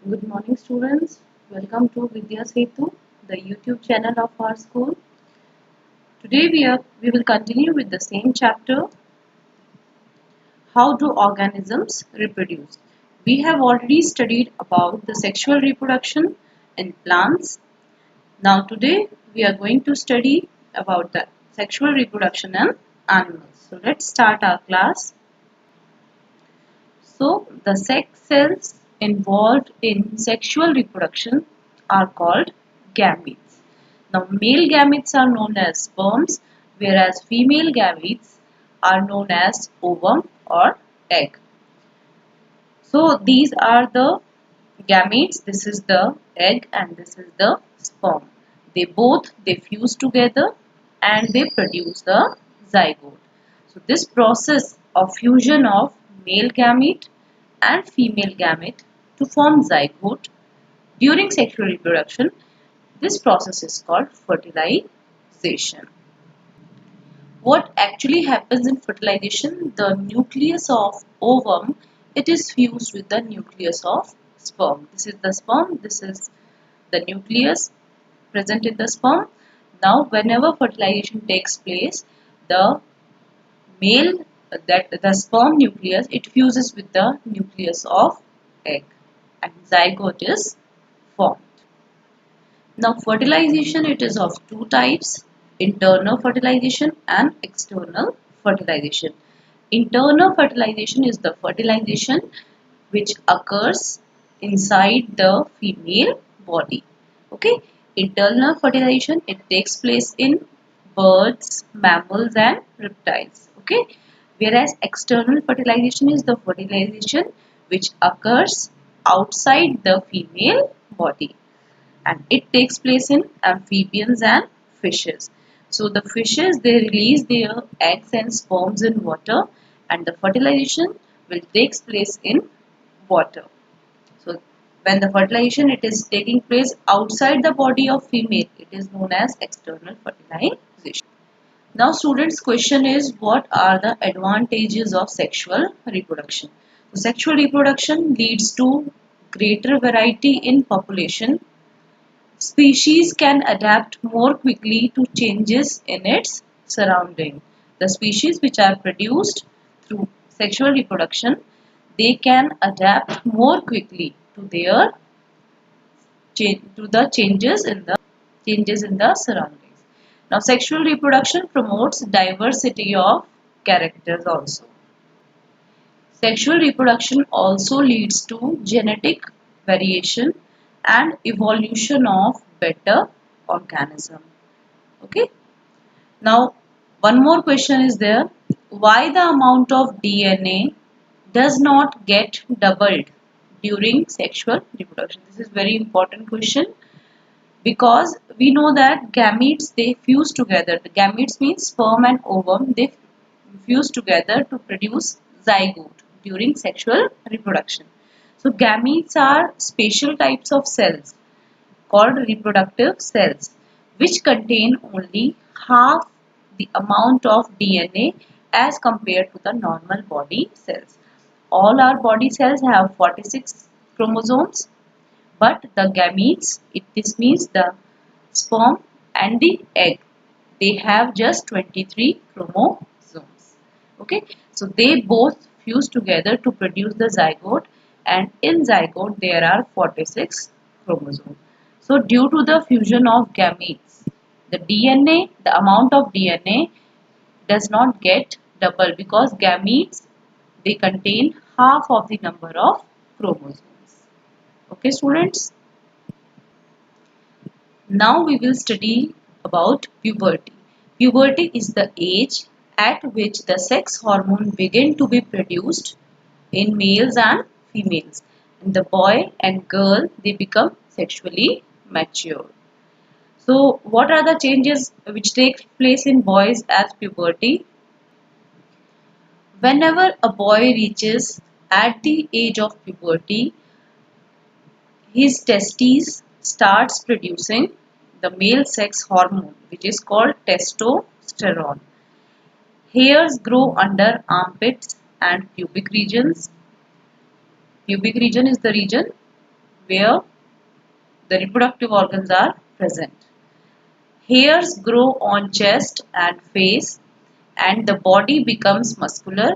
Good morning, students. Welcome to Vidya Setu, the YouTube channel of our school. Today we will continue with the same chapter. How do organisms reproduce? We have already studied about the sexual reproduction in plants. Now today we are going to study about the sexual reproduction in animals. So let's start our class. So the sex cells involved in sexual reproduction are called gametes. Now male gametes are known as sperms, whereas female gametes are known as ovum or egg. So these are the gametes, this is the egg and this is the sperm. They fuse together and they produce the zygote. So this process of fusion of male gamete and female gamete to form zygote during sexual reproduction, this process is called fertilization. What actually happens in fertilization? The nucleus of ovum, it is fused with the nucleus of sperm. This is the sperm, this is the nucleus present in the sperm. Now whenever fertilization takes place, the male, that the sperm nucleus, it fuses with the nucleus of egg and zygote is formed. Now fertilization, it is of two types: internal fertilization and external fertilization. Internal fertilization is the fertilization which occurs inside the female body. Okay, internal fertilization, it takes place in birds, mammals and reptiles. Okay, whereas external fertilization is the fertilization which occurs outside the female body, and it takes place in amphibians and fishes. So the fishes, they release their eggs and sperms in water, and the fertilization will take place in water. So when the fertilization, it is taking place outside the body of female, it is known as external fertilization. Now students, question is, what are the advantages of sexual reproduction? So sexual reproduction leads to greater variety in population. Species can adapt more quickly to changes in its surrounding. The species which are produced through sexual reproduction, they can adapt more quickly to the changes in the surroundings. Now, sexual reproduction promotes diversity of characters also. Sexual reproduction also leads to genetic variation and evolution of better organism. Okay. Now, one more question is there. Why the amount of DNA does not get doubled during sexual reproduction? This is very important question, because we know that gametes, they fuse together. The gametes means sperm and ovum, they fuse together to produce zygote during sexual reproduction. So gametes are special types of cells called reproductive cells, which contain only half the amount of DNA as compared to the normal body cells. All our body cells have 46 chromosomes, but the gametes, this means the sperm and the egg, they have just 23 chromosomes. Okay, so they both fuse together to produce the zygote, and in zygote there are 46 chromosomes. So due to the fusion of gametes, the DNA, the amount of DNA does not get double, because gametes, they contain half of the number of chromosomes. Okay students, now we will study about puberty. Puberty is the age at which the sex hormone begin to be produced in males and females. And the boy and girl, they become sexually mature. So what are the changes which take place in boys at puberty? Whenever a boy reaches at the age of puberty, his testes starts producing the male sex hormone, which is called testosterone. Hairs grow under armpits and pubic regions. Pubic region is the region where the reproductive organs are present. Hairs grow on chest and face, and the body becomes muscular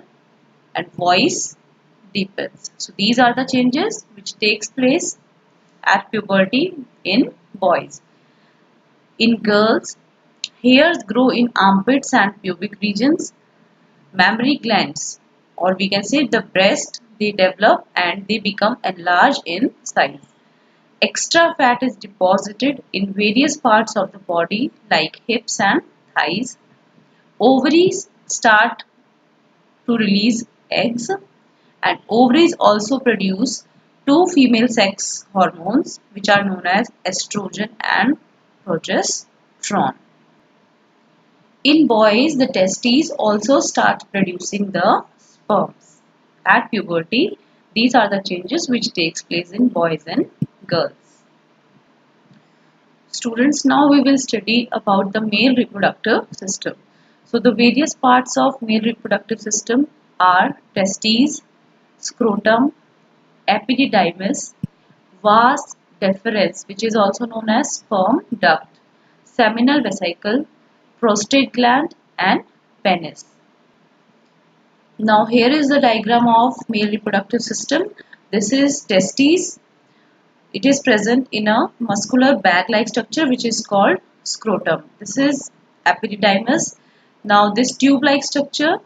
and voice deepens. So these are the changes which takes place at puberty in boys. In girls, hairs grow in armpits and pubic regions. Mammary glands, or we can say the breast, they develop and they become enlarged in size. Extra fat is deposited in various parts of the body like hips and thighs. Ovaries start to release eggs, and ovaries also produce two female sex hormones which are known as estrogen and progesterone. In boys, the testes also start producing the sperms. At puberty, these are the changes which takes place in boys and girls. Students, now we will study about the male reproductive system. So the various parts of male reproductive system are testes, scrotum, epididymis, vas deferens, which is also known as sperm duct, seminal vesicle, prostate gland, and penis. Now here is the diagram of male reproductive system. This is testes. It is present in a muscular bag-like structure which is called scrotum. This is epididymis. Now this tube-like structure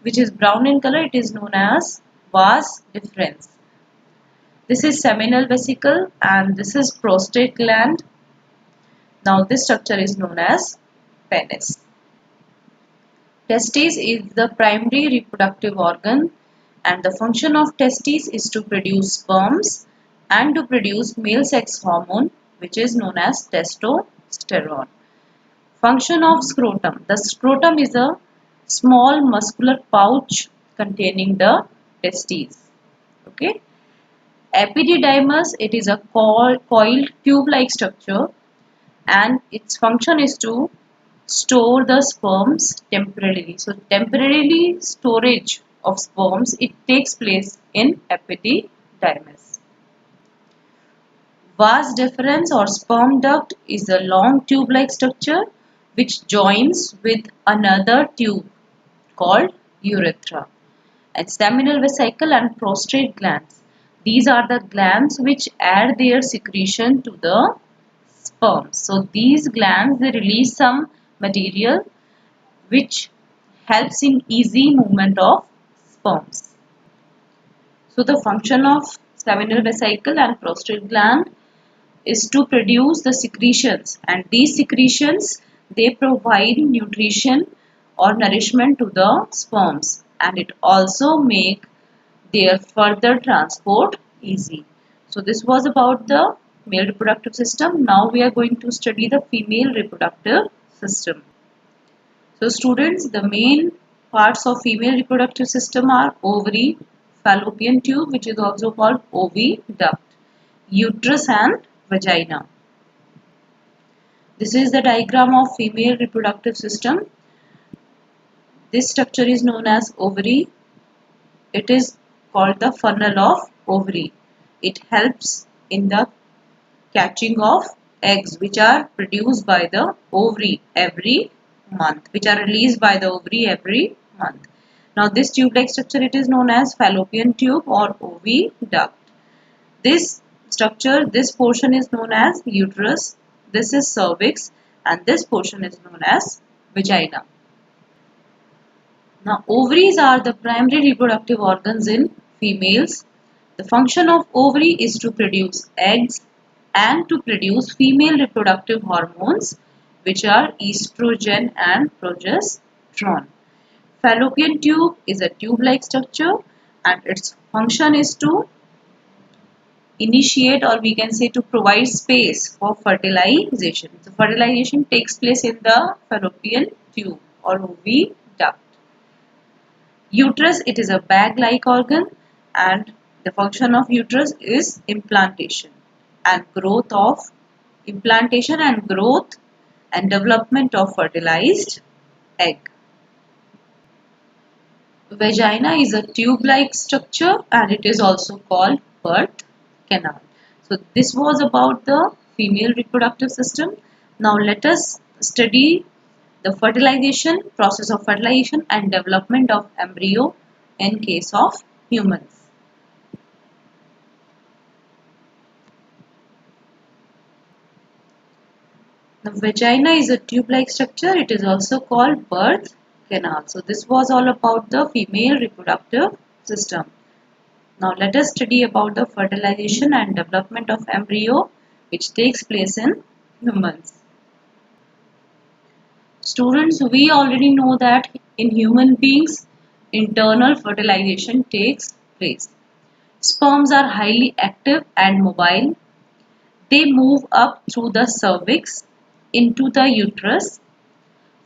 which is brown in color, it is known as vas deferens. This is seminal vesicle and this is prostate gland. Now this structure is known as penis. Testes is the primary reproductive organ, and the function of testes is to produce sperms and to produce male sex hormone which is known as testosterone. Function of scrotum. The scrotum is a small muscular pouch containing the testes. Okay. Epididymis, it is a coiled tube-like structure, and its function is to store the sperms temporarily. So temporarily storage of sperms, it takes place in epididymis. Vas deferens or sperm duct is a long tube-like structure which joins with another tube called urethra. And seminal vesicle and prostate glands. These are the glands which add their secretion to the sperm. So these glands, they release some material which helps in easy movement of sperms. So the function of seminal vesicle and prostate gland is to produce the secretions, and these secretions, they provide nutrition or nourishment to the sperms, and it also make their further transport easy. So this was about the male reproductive system. Now we are going to study the female reproductive system. So students, the main parts of female reproductive system are ovary, fallopian tube which is also called oviduct, uterus and vagina. This is the diagram of female reproductive system. This structure is known as ovary. It is called the funnel of ovary. It helps in the catching of eggs which are produced by the ovary every month, which are released by the ovary every month. Now this tube-like structure, it is known as fallopian tube or oviduct. This structure, this portion is known as uterus, this is cervix, and this portion is known as vagina. Now ovaries are the primary reproductive organs in females. The function of ovary is to produce eggs and to produce female reproductive hormones which are estrogen and progesterone. Fallopian tube is a tube-like structure, and its function is to initiate, or we can say to provide space for fertilization. So fertilization takes place in the fallopian tube or oviduct. Uterus, it is a bag-like organ, and the function of uterus is implantation and growth and development of fertilized egg. Vagina is a tube-like structure, and it is also called birth canal. So this was about the female reproductive system. Now let us study the fertilization, process of fertilization and development of embryo in case of humans. The vagina is a tube-like structure. It is also called birth canal. So this was all about the female reproductive system. Now let us study about the fertilization and development of embryo which takes place in humans. Students, we already know that in human beings, internal fertilization takes place. Sperms are highly active and mobile. They move up through the cervix into the uterus.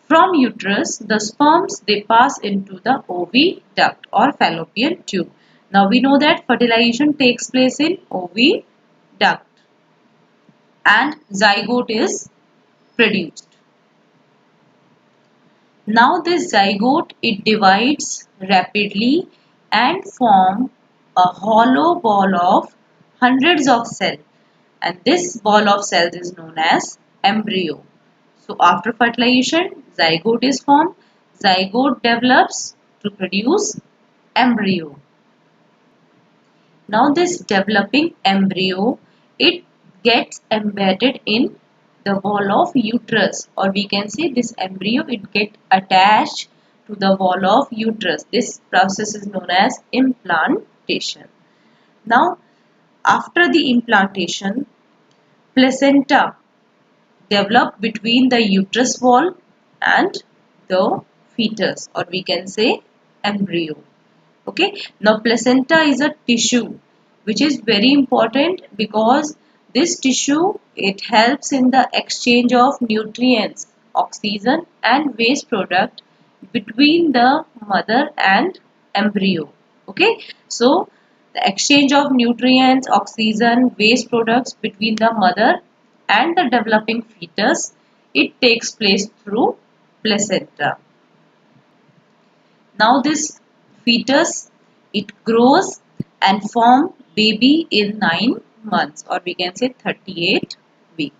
From uterus, the sperms they pass into the oviduct or fallopian tube. Now we know that fertilization takes place in oviduct and zygote is produced. Now this zygote it divides rapidly and form a hollow ball of hundreds of cells, and this ball of cells is known as embryo. So after fertilization zygote is formed. Zygote develops to produce embryo. Now this developing embryo it gets embedded in the wall of uterus, or we can say this embryo it get attached to the wall of uterus. This process is known as implantation. Now after the implantation placenta develop between the uterus wall and the fetus, or we can say embryo. Okay, now placenta is a tissue which is very important because this tissue it helps in the exchange of nutrients, oxygen and waste product between the mother and embryo. Okay, so the exchange of nutrients, oxygen, waste products between the mother and the developing fetus it takes place through placenta. Now this fetus it grows and form baby in 9 months, or we can say 38 weeks.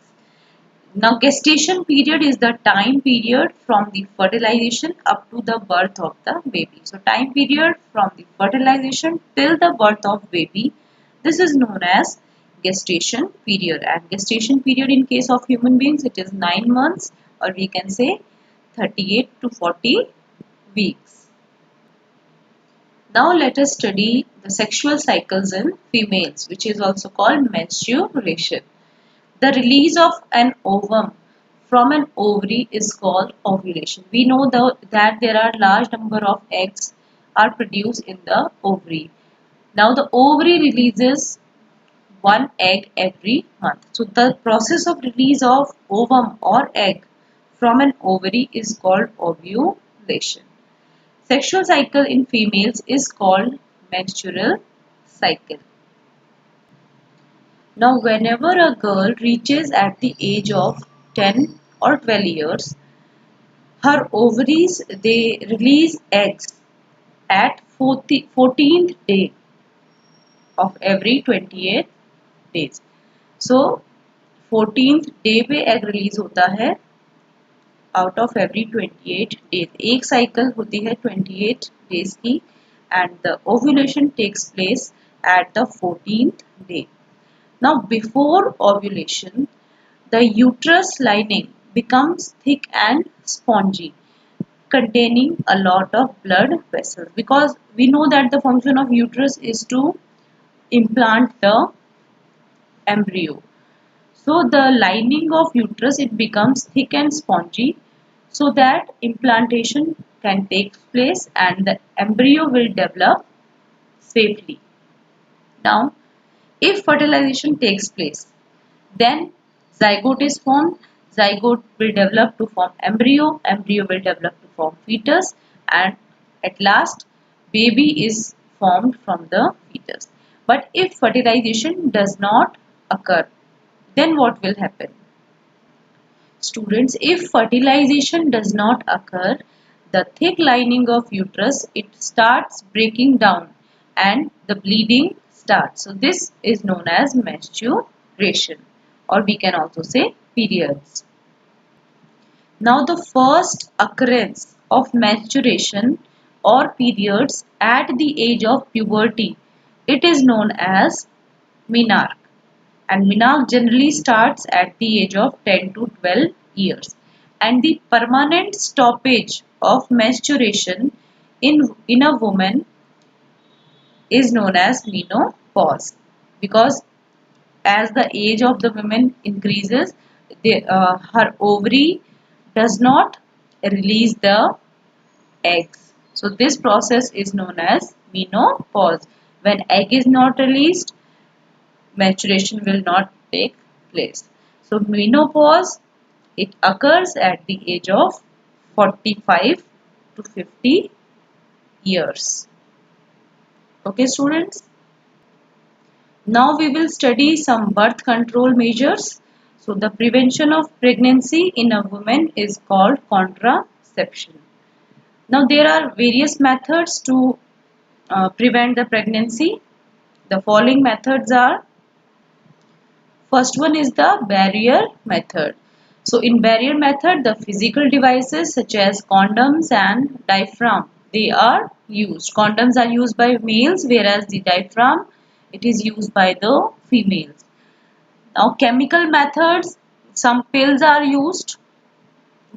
Now gestation period is the time period from the fertilization up to the birth of the baby. So time period from the fertilization till the birth of baby, this is known as gestation period, and gestation period in case of human beings it is 9 months, or we can say 38 to 40 weeks. Now let us study the sexual cycles in females, which is also called menstruation. The release of an ovum from an ovary is called ovulation. We know that there are large number of eggs are produced in the ovary. Now the ovary releases one egg every month. So the process of release of ovum or egg from an ovary is called ovulation. Sexual cycle in females is called menstrual cycle. Now whenever a girl reaches at the age of 10 or 12 years, her ovaries they release eggs at 14th day of every 28 days. So 14th day पे egg release होता है out of every 28 days. एक cycle होती है 28 days की, and the ovulation takes place at the 14th day. Now before ovulation, the uterus lining becomes thick and spongy, containing a lot of blood vessels, because we know that the function of uterus is to implant the embryo. So the lining of uterus it becomes thick and spongy so that implantation can take place and the embryo will develop safely. Now if fertilization takes place, then zygote is formed. Zygote will develop to form embryo. Embryo will develop to form fetus, and at last, baby is formed from the fetus. But if fertilization does not occur, then what will happen? Students, if fertilization does not occur, the thick lining of uterus it starts breaking down and the bleeding starts. So this is known as menstruation. menstruation, or we can also say periods. Now the first occurrence of menstruation or periods at the age of puberty, it is known as menarche, and menarche generally starts at the age of 10 to 12 years, and the permanent stoppage of menstruation in a woman is known as menopause, because as the age of the woman increases, her ovary does not release the eggs. So this process is known as menopause. When egg is not released, menstruation will not take place. So menopause, it occurs at the age of 45 to 50 years. Okay, students. Now we will study some birth control measures. So the prevention of pregnancy in a woman is called contraception. Now there are various methods to prevent the pregnancy. The following methods are: first one is the barrier method. So in barrier method, the physical devices such as condoms and diaphragm, they are used. Condoms are used by males, whereas the diaphragm, it is used by the females. Now chemical methods, some pills are used.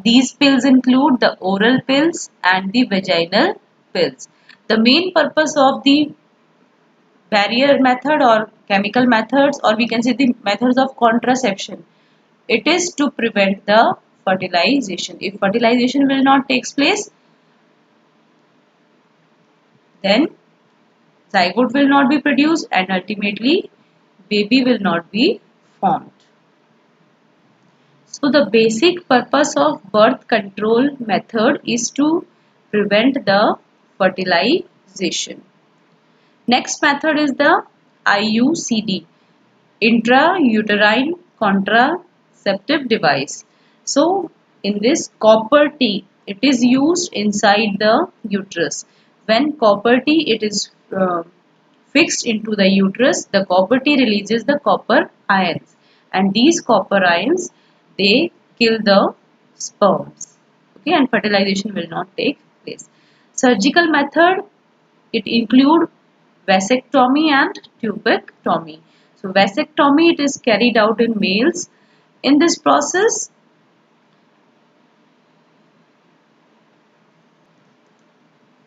These pills include the oral pills and the vaginal pills. The main purpose of the barrier method or chemical methods, or we can say the methods of contraception, it is to prevent the fertilization. If fertilization will not take place, then zygote will not be produced and ultimately baby will not be formed. So the basic purpose of birth control method is to prevent the fertilization. Next method is the IUCD, intrauterine contraceptive device. So in this, copper T, it is used inside the uterus. When copper T it is fixed into the uterus, the copper T releases the copper ions, and these copper ions, they kill the sperms. Okay, and fertilization will not take place. Surgical method, it include vasectomy and tubectomy. So vasectomy, it is carried out in males. In this process,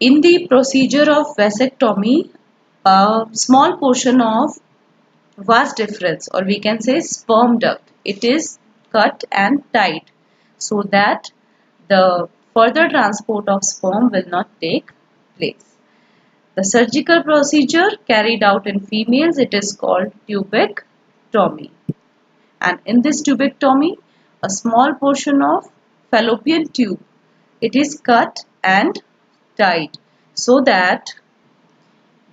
in the procedure of vasectomy, a small portion of vas deferens, or we can say sperm duct, it is cut and tied so that the further transport of sperm will not take place. The surgical procedure carried out in females, it is called tubectomy. And in this tubectomy, a small portion of fallopian tube, it is cut and tied so that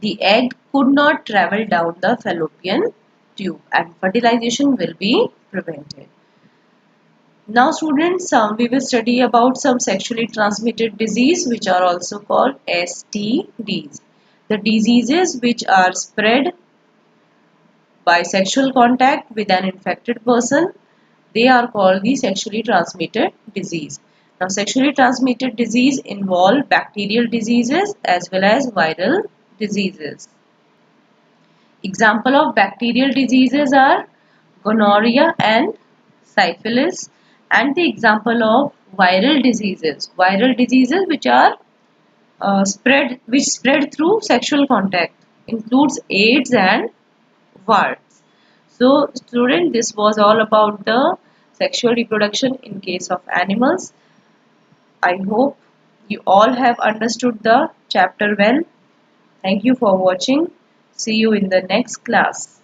the egg could not travel down the fallopian tube and fertilization will be prevented. Now students, we will study about some sexually transmitted disease which are also called STDs. The diseases which are spread by sexual contact with an infected person, they are called the sexually transmitted disease. Now sexually transmitted disease involve bacterial diseases as well as viral diseases. Example of bacterial diseases are gonorrhea and syphilis, and the example of viral diseases which are spread through sexual contact includes AIDS and warts. So student, this was all about the sexual reproduction in case of animals. I hope you all have understood the chapter well. Thank you for watching. See you in the next class.